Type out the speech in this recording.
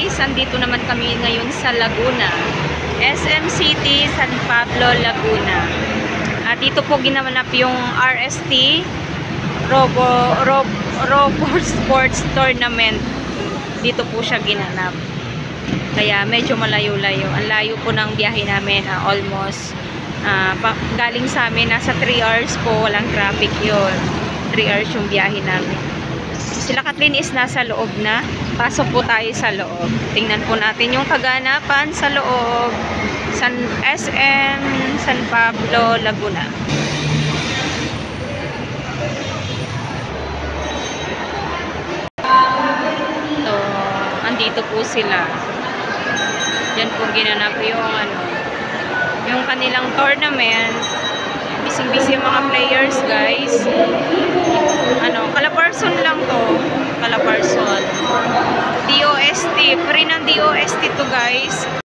guys, andito naman kami ngayon sa Laguna. SM City, San Pablo, Laguna. At dito po ginanap yung RST Robo Sports Tournament. Dito po siya ginanap. Kaya medyo malayo-layo. Ang layo po ng biyahe namin, almost galing sa amin, nasa 3 hours po, walang traffic yun. 3 hours yung biyahe namin. Sila Kathleen is nasa loob na. Pasok po tayo sa loob. Tingnan po natin yung kaganapan sa loob. SM San Pablo, Laguna. So, andito po sila. Diyan po ginanap yung kanilang tournament. Bising-busy yung mga players, guys. Kalaparson lang to. Kalaparson. DOST. Free ng DOST to, guys.